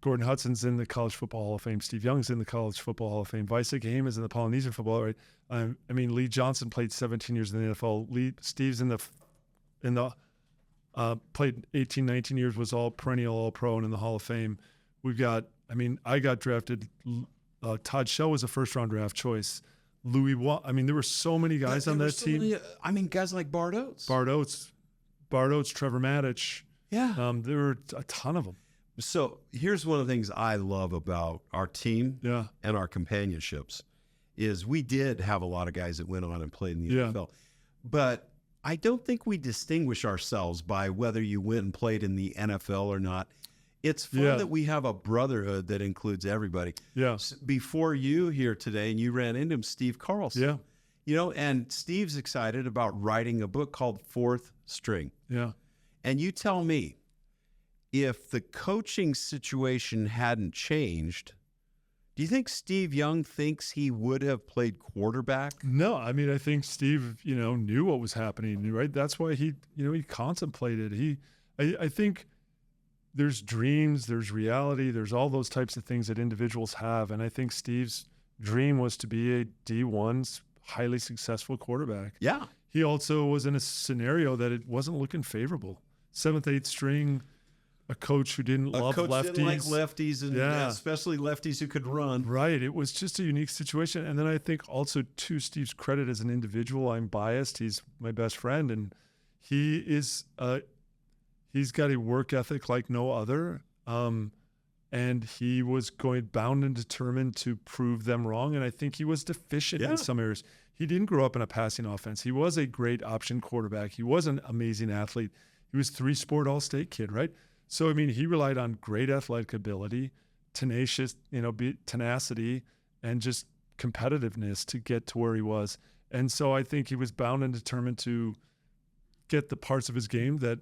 Gordon Hudson's in the College Football Hall of Fame. Steve Young's in the College Football Hall of Fame. Visek Haim is in the Polynesian Football, right? Lee Johnson played 17 years in the NFL. Steve's played 18, 19 years, was all perennial All-Pro and in the Hall of Fame. We've got, I got drafted. Todd Shell was a first-round draft choice. Louis Watt. There were so many guys on that team. Guys like Bart Oates, Trevor Maddich. Yeah. There were a ton of them. So here's one of the things I love about our team and our companionships is we did have a lot of guys that went on and played in the NFL. But I don't think we distinguish ourselves by whether you went and played in the NFL or not. It's fun that we have a brotherhood that includes everybody. Yeah. Before you here today, and you ran into him, Steve Carlson. Yeah. And Steve's excited about writing a book called Fourth String. Yeah. And you tell me, if the coaching situation hadn't changed, do you think Steve Young thinks he would have played quarterback? No, I think Steve, knew what was happening, right? That's why he contemplated. I think there's dreams, there's reality, there's all those types of things that individuals have. And I think Steve's dream was to be a D1's highly successful quarterback. Yeah. He also was in a scenario that it wasn't looking favorable. 7th, 8th string, a coach who didn't love lefties. Didn't like lefties, and especially lefties who could run. Right. It was just a unique situation. And then I think also, to Steve's credit as an individual, I'm biased. He's my best friend, and he's got a work ethic like no other. And he was bound and determined to prove them wrong. And I think he was deficient in some areas. He didn't grow up in a passing offense. He was a great option quarterback. He was an amazing athlete. He was 3-sport all-state kid, right? So, he relied on great athletic ability, tenacity, and just competitiveness to get to where he was. And so I think he was bound and determined to get the parts of his game that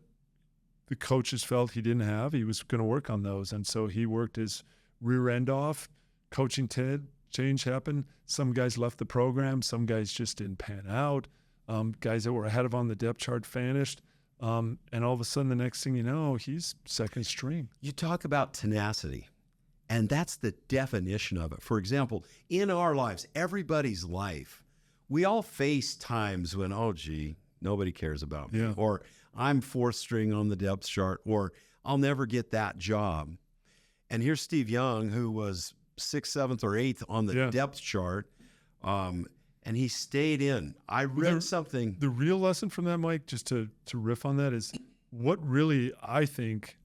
the coaches felt he didn't have. He was going to work on those. And so he worked his rear end off. Coaching change happened. Some guys left the program. Some guys just didn't pan out. Guys that were ahead of on the depth chart vanished. And all of a sudden, the next thing you know, he's second string. You talk about tenacity, and that's the definition of it. For example, in our lives, everybody's life, we all face times when, nobody cares about me, or I'm 4th string on the depth chart, or I'll never get that job. And here's Steve Young, who was 6th, 7th, or 8th on the depth chart, and he stayed in. I read something. The real lesson from that, Mike, just to riff on that, is what really, I think,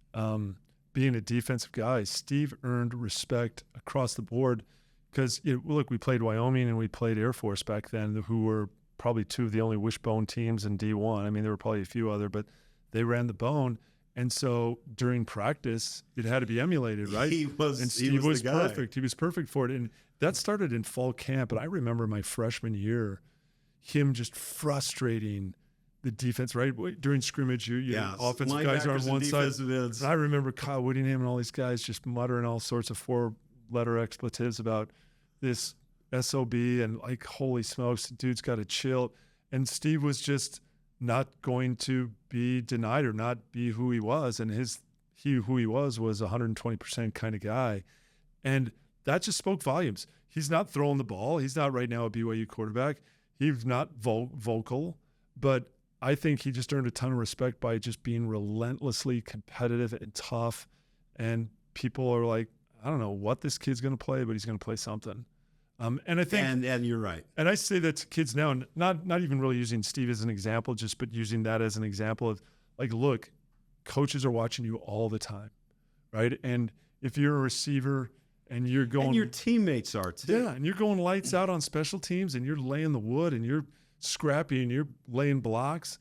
being a defensive guy, Steve earned respect across the board because, look, we played Wyoming and we played Air Force back then, who were probably 2 of the only wishbone teams in D1. There were probably a few other, but they ran the bone. And so during practice, it had to be emulated, right? Steve was perfect. He was perfect for it. And that started in fall camp. And I remember my freshman year, him just frustrating the defense, right? During scrimmage, offensive guys are on one side. And I remember Kyle Whittingham and all these guys just muttering all sorts of 4-letter expletives about this SOB and holy smokes, the dude's got to chill. And Steve was just not going to be denied or not be who he was. And who he was 120% kind of guy. And that just spoke volumes. He's not throwing the ball. He's not right now a BYU quarterback. He's not vocal, but I think he just earned a ton of respect by just being relentlessly competitive and tough. And people are like, I don't know what this kid's going to play, but he's going to play something. And I think, and you're right. And I say that to kids now, not even really using Steve as an example, but using that as an example of look, coaches are watching you all the time, right? And if you're a receiver and you're going, and your teammates are too, and you're going lights out on special teams, and you're laying the wood, and you're scrappy, and you're laying blocks,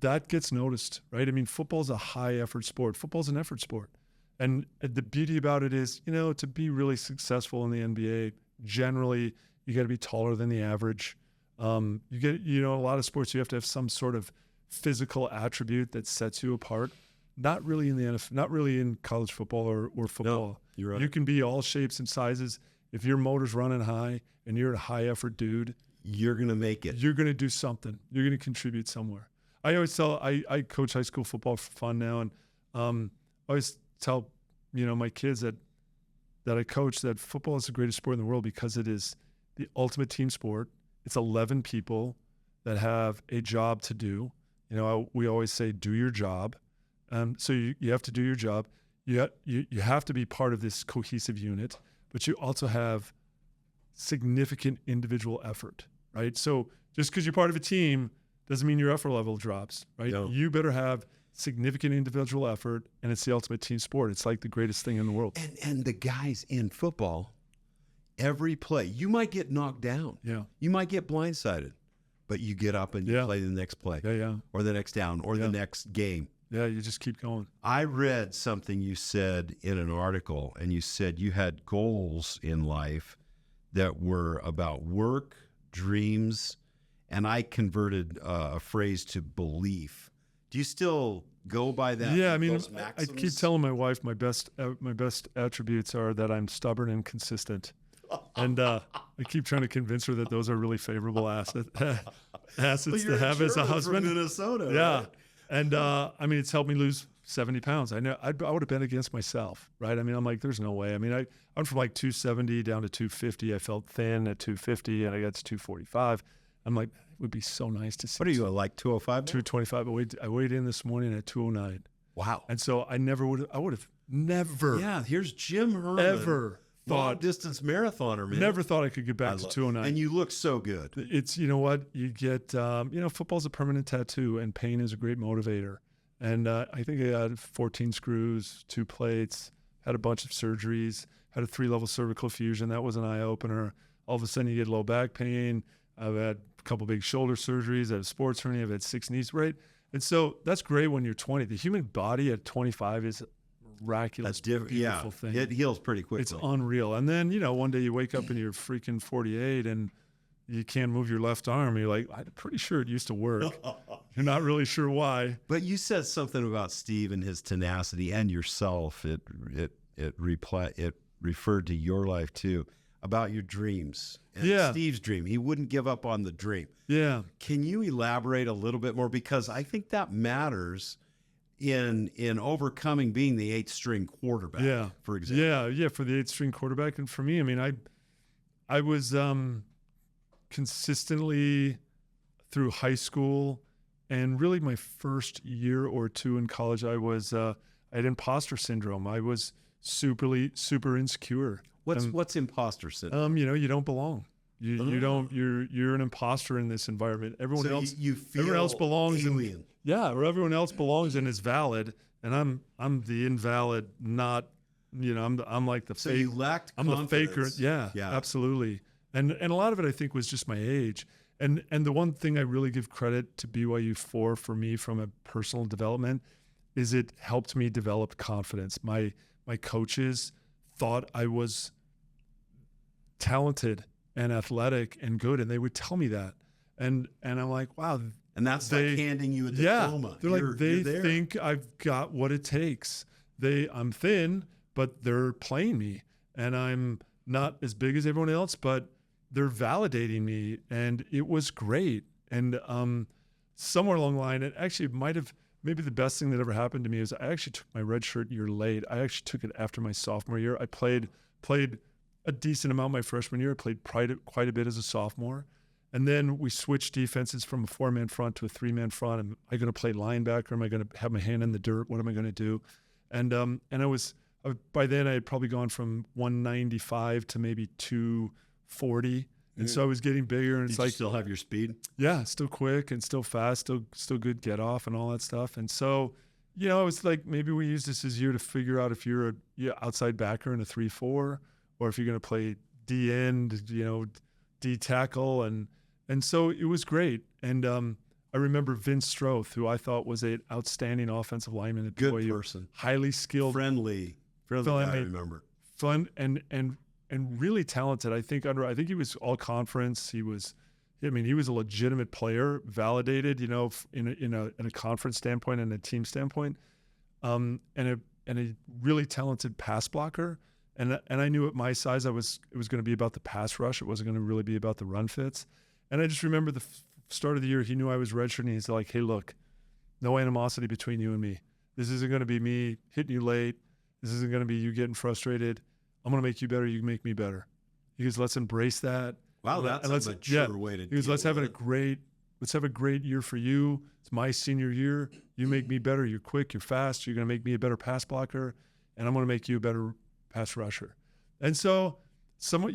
that gets noticed, right? Football's a high effort sport. Football's an effort sport, and the beauty about it is, to be really successful in the NBA. Generally, you got to be taller than the average. You get, a lot of sports, you have to have some sort of physical attribute that sets you apart. not really in the NFL, not really in college football or football. No, you're right. You can be all shapes and sizes. If your motor's running high and you're a high effort dude, you're going to make it. You're going to do something. You're going to contribute somewhere. I always tell, I coach high school football for fun now. And I always tell, my kids that I coach that football is the greatest sport in the world because it is the ultimate team sport. It's 11 people that have a job to do. We always say, do your job. So you have to do your job. You have to be part of this cohesive unit, but you also have significant individual effort, right? So just because you're part of a team doesn't mean your effort level drops, right? No. You better have significant individual effort, and it's the ultimate team sport. It's like the greatest thing in the world. And the guys in football, every play, you might get knocked down. Yeah. You might get blindsided, but you get up and you play the next play. Yeah. Or the next down or the next game. Yeah, you just keep going. I read something you said in an article, and you said you had goals in life that were about work, dreams, and I converted a phrase to belief. Do you still go by that? Yeah, I mean, those I keep telling my wife my best attributes are that I'm stubborn and consistent. And I keep trying to convince her that those are really favorable assets to have as a husband. From Minnesota, yeah. Right? And I mean, it's helped me lose 70 pounds. I know I would have been against myself, right? I mean, I'm like, there's no way. I mean, I went from like 270 down to 250. I felt thin at 250, and I got to 245. I'm like, it would be so nice to see. What are you, like 205? 225. I weighed in this morning at 209. Wow. And so I would have never. Yeah, here's Jim Herrmann. Ever thought. Distance marathoner, man. Never thought I could get back to 209. And you look so good. It's, you know what? You get, football's a permanent tattoo, and pain is a great motivator. And I think I had 14 screws, 2 plates, had a bunch of surgeries, had a 3-level cervical fusion. That was an eye-opener. All of a sudden, you get low back pain. I've had a couple big shoulder surgeries. I have a sports hernia. I've had 6 knees, right? And so that's great when you're 20. The human body at 25 is a miraculous, beautiful thing. It heals pretty quickly. It's unreal. And then, one day you wake up and you're freaking 48 and you can't move your left arm. You're like, I'm pretty sure it used to work. You're not really sure why. But you said something about Steve and his tenacity and yourself. It referred to your life too, about your dreams. And Steve's dream. He wouldn't give up on the dream. Yeah. Can you elaborate a little bit more? Because I think that matters in overcoming being the 8th-string quarterback, for example. Yeah, for the 8th-string quarterback. And for me, I mean, I was consistently through high school and really my first year or two in college, I had imposter syndrome. I was super insecure. What's imposter syndrome? You don't belong. You're an imposter in this environment. Everyone else belongs. Alien. Or everyone else belongs and is valid, and I'm the invalid. Not, I'm like the fake. So you lacked I'm confidence. the faker. Yeah, absolutely. And a lot of it I think was just my age. And the one thing I really give credit to BYU for me from a personal development is it helped me develop confidence. My coaches thought I was talented and athletic and good, and they would tell me that. And I'm like, wow. And that's like handing you a diploma. They're like, they think I've got what it takes. I'm thin, but they're playing me. And I'm not as big as everyone else, but they're validating me. And it was great. And somewhere along the line, it actually maybe the best thing that ever happened to me is I actually took my redshirt year late. I actually took it after my sophomore year. I played a decent amount my freshman year. I played quite a bit as a sophomore. And then we switched defenses from a 4-man front to a 3-man front. Am I going to play linebacker? Am I going to have my hand in the dirt? What am I going to do? And by then I had probably gone from 195 to maybe 240. And so I was getting bigger. And Did you still have your speed? Yeah, still quick and still fast, still good get off and all that stuff. And so, it was like maybe we use this as year to figure out if you're outside backer in a 3-4, or if you're going to play D end, D tackle, and so it was great. And I remember Vince Stroth, who I thought was an outstanding offensive lineman at BYU. Good person, highly skilled, friendly guy, I remember. Fun and really talented. I think he was all conference. He was a legitimate player, validated, in a conference standpoint and a team standpoint. and a really talented pass blocker. And I knew at my size, it was going to be about the pass rush. It wasn't going to really be about the run fits. And I just remember the start of the year, he knew I was redshirting. He's like, hey, look, no animosity between you and me. This isn't going to be me hitting you late. This isn't going to be you getting frustrated. I'm going to make you better. You make me better. He goes, let's embrace that. Wow, that's a mature way to do it. He goes, let's have a great year for you. It's my senior year. You make me better. You're quick. You're fast. You're going to make me a better pass blocker, and I'm going to make you a better pass rusher. And so, somewhat,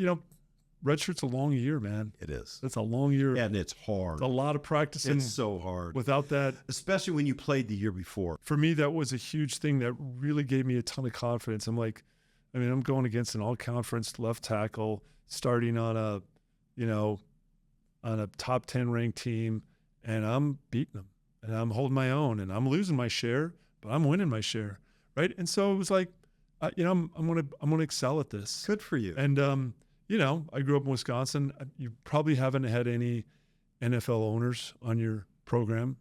redshirt's a long year, man. It is. It's a long year. And it's hard. It's a lot of practicing. It's so hard. Without that. Especially when you played the year before. For me, that was a huge thing that really gave me a ton of confidence. I'm going against an all-conference left tackle, starting on a top 10 ranked team, and I'm beating them, and I'm holding my own, and I'm losing my share, but I'm winning my share, right? And so it was like, I'm gonna excel at this. Good for you. And I grew up in Wisconsin. You probably haven't had any NFL owners on your program.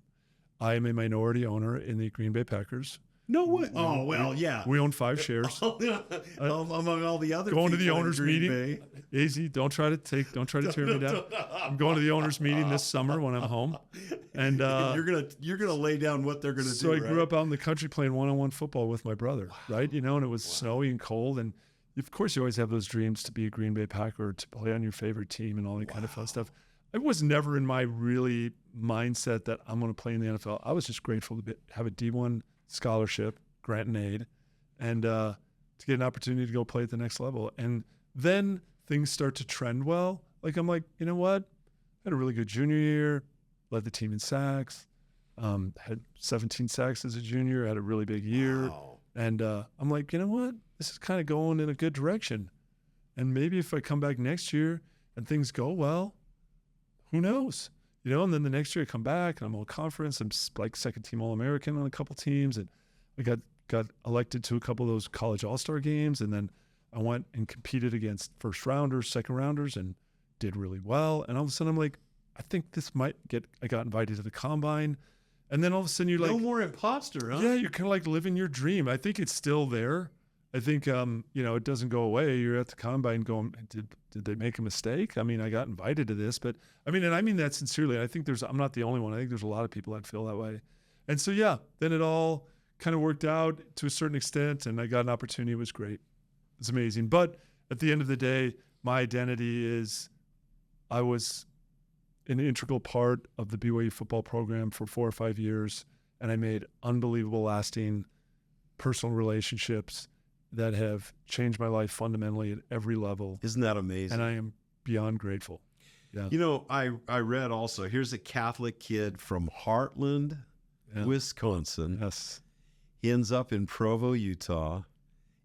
I am a minority owner in the Green Bay Packers. No way. Oh, well, yeah. We own 5 shares. Among all the other going to the people owners in Green meeting. Easy. Don't try to tear me down. I'm going to the owners meeting this summer when I'm home. And you're gonna lay down what they're gonna do. So I grew up out in the country playing one-on-one football with my brother, right? And it was snowy and cold, and of course you always have those dreams to be a Green Bay Packer, to play on your favorite team and all that kind of fun stuff. I was never in my really mindset that I'm going to play in the NFL. I was just grateful to have a D1 scholarship, grant and aid, and to get an opportunity to go play at the next level. And then things start to trend well. Like, I'm like, you know what? I had a really good junior year, led the team in sacks, had 17 sacks as a junior, had a really big year. Wow. And I'm like, you know what? This is kind of going in a good direction. And maybe if I come back next year and things go well, who knows? And then the next year I come back and I'm all conference. I'm like second team All-American on a couple teams. And I got elected to a couple of those college all-star games. And then I went and competed against first rounders, second rounders, and did really well. And all of a sudden I'm like, I think this might I got invited to the combine. And then all of a sudden you're like, no more imposter, huh? Yeah, you're kind of like living your dream. I think it's still there. I think, it doesn't go away. You're at the combine going, did they make a mistake? I got invited to this, but and I mean that sincerely. I think I'm not the only one. I think there's a lot of people that feel that way. And so, yeah, then it all kind of worked out to a certain extent, and I got an opportunity. It was great. It's amazing. But at the end of the day, my identity is I was an integral part of the BYU football program for 4 or 5 years, and I made unbelievable, lasting personal relationships that have changed my life fundamentally at every level. Isn't that amazing? And I am beyond grateful. Yeah. I read also, here's a Catholic kid from Hartland, Wisconsin. Yes. He ends up in Provo, Utah.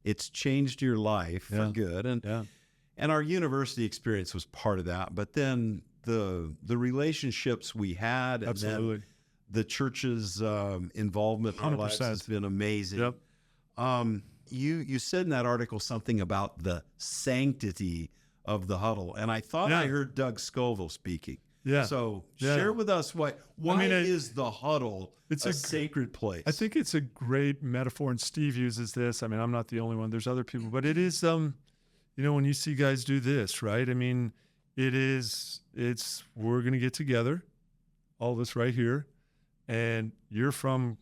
It's changed your life for good. And our university experience was part of that. But then the relationships we had, and absolutely, then the church's involvement in our lives has been amazing. Yep. You said in that article something about the sanctity of the huddle, and I thought I heard Doug Scoville speaking. Yeah. So share with us why is the huddle a sacred place? I think it's a great metaphor, and Steve uses this. I'm not the only one. There's other people, but it is, when you see guys do this, right? We're going to get together, all of us right here, and you're from,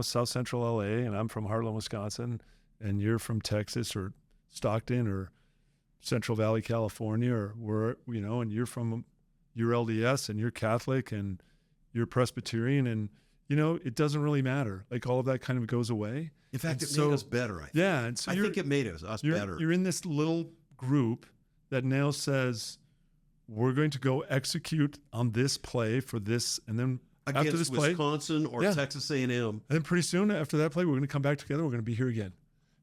South Central LA, and I'm from Hartland, Wisconsin, and you're from Texas or Stockton or Central Valley, California, or where, and you're LDS and you're Catholic and you're Presbyterian, and, it doesn't really matter. Like, all of that kind of goes away. In fact, it made us better, I think. Yeah. And so I think it made us better. You're in this little group that now says, we're going to go execute on this play for this, and then against after this Wisconsin or Texas A&M. And then pretty soon after that play, we're going to come back together. We're going to be here again.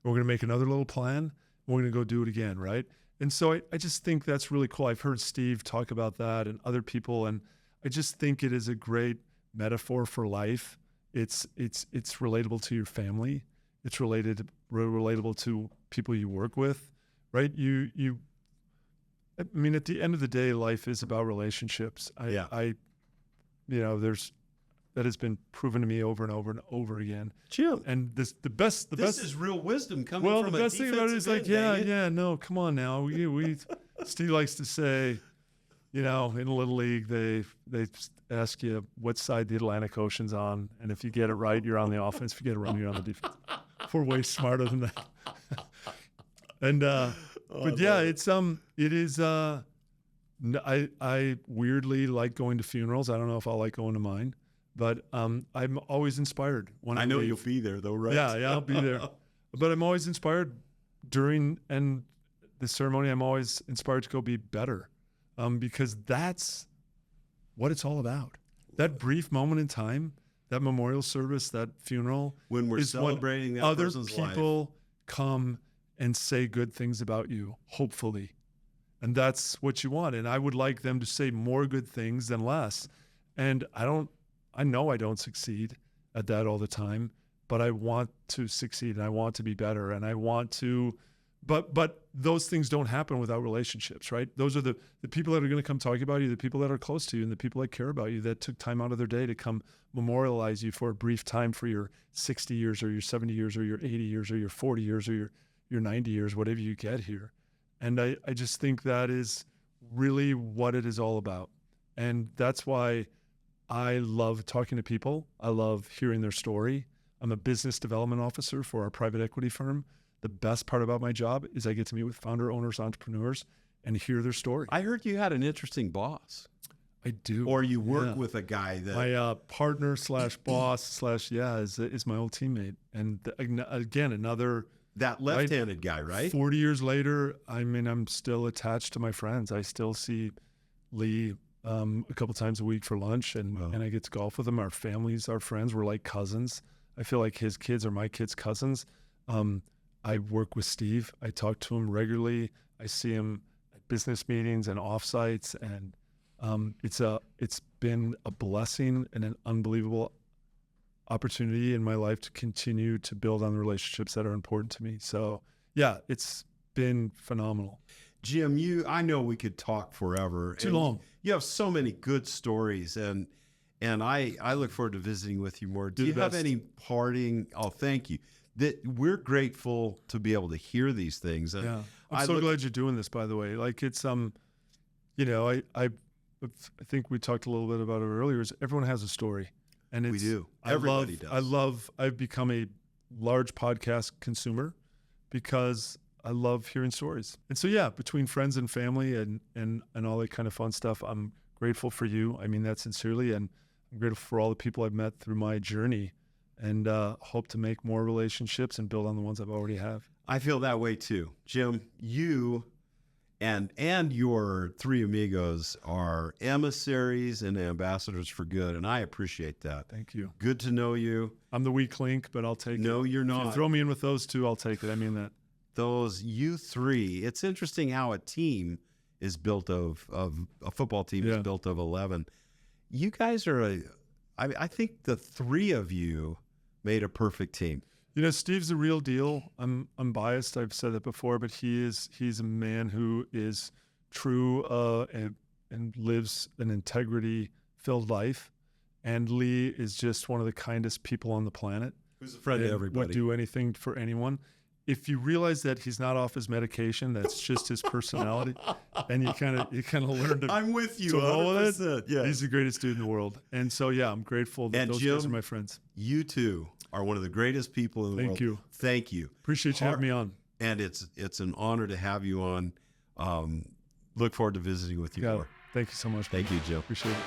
We're going to make another little plan. And we're going to go do it again, right? And so I just think that's really cool. I've heard Steve talk about that and other people, and I just think it is a great metaphor for life. It's relatable to your family. It's relatable to people you work with, right? At the end of the day, life is about relationships. That's has been proven to me over and over and over again. Jim, And the best is real wisdom coming well, from the best thing about it is like, no, come on now. We Steve likes to say, in Little League, they ask you what side the Atlantic Ocean's on, and if you get it right, you're on the offense. If you get it wrong, you're on the defense. We're way smarter than that. And it is. I weirdly like going to funerals. I don't know if I'll like going to mine, but I'm always inspired. I know you'll be there though, right? Yeah, I'll be there. But I'm always inspired during and the ceremony. I'm always inspired to go be better, because that's what it's all about. That brief moment in time, that memorial service, that funeral, when we're celebrating that other person's people life. Come and say good things about you, hopefully. And that's what you want. And I would like them to say more good things than less. And I know I don't succeed at that all the time, but I want to succeed and I want to be better and I want to, but those things don't happen without relationships, right? Those are the people that are going to come talk about you, the people that are close to you and the people that care about you, that took time out of their day to come memorialize you for a brief time for your 60 years or your 70 years or your 80 years or your 40 years or your 90 years, whatever you get here. And I just think that is really what it is all about. And that's why I love talking to people. I love hearing their story. I'm a business development officer for our private equity firm. The best part about my job is I get to meet with founder, owners, entrepreneurs, and hear their story. I heard you had an interesting boss. I do. Or you work with a guy that... My partner / boss / is my old teammate. And again, another... That left-handed guy, right? 40 years later, I'm still attached to my friends. I still see Lee a couple times a week for lunch, and I get to golf with him. Our families, our friends, we're like cousins. I feel like his kids are my kids' cousins. I work with Steve. I talk to him regularly. I see him at business meetings and offsites, and it's been a blessing and an unbelievable opportunity in my life to continue to build on the relationships that are important to me. So yeah, it's been phenomenal. Jim, I know we could talk forever. Too long. You have so many good stories, and I look forward to visiting with you more. Do you have any parting? Oh, thank you. That we're grateful to be able to hear these things. And yeah, I'm so glad you're doing this. By the way, like it's I think we talked a little bit about it earlier. Is everyone has a story. And we do. Everybody does. I've become a large podcast consumer because I love hearing stories. And so, yeah, between friends and family and all that kind of fun stuff, I'm grateful for you. I mean that sincerely. And I'm grateful for all the people I've met through my journey and hope to make more relationships and build on the ones I've already have. I feel that way too. Jim, you and your three amigos are emissaries and ambassadors for good, and I appreciate that. Thank you. Good to know you. I'm the weak link, but I'll take it. No, you're not. If you throw me in with those two, I'll take it. I mean that. You three. It's interesting how a team is built of a football team is built of 11. You guys are I think the three of you made a perfect team. Steve's the real deal. I'm biased. I've said that before, but he's a man who is true and lives an integrity-filled life. And Lee is just one of the kindest people on the planet. Who's a friend to everybody. Would do anything for anyone. If you realize that he's not off his medication, that's just his personality, and you kind of learn to. I'm with you. To roll with it. Yeah, he's the greatest dude in the world, and so yeah, I'm grateful that those guys are my friends. You two are one of the greatest people in the world. Thank you. Thank you. Appreciate you having me on. And it's an honor to have you on. Look forward to visiting with you more. Thank you so much. Thank you, Jim. Appreciate it.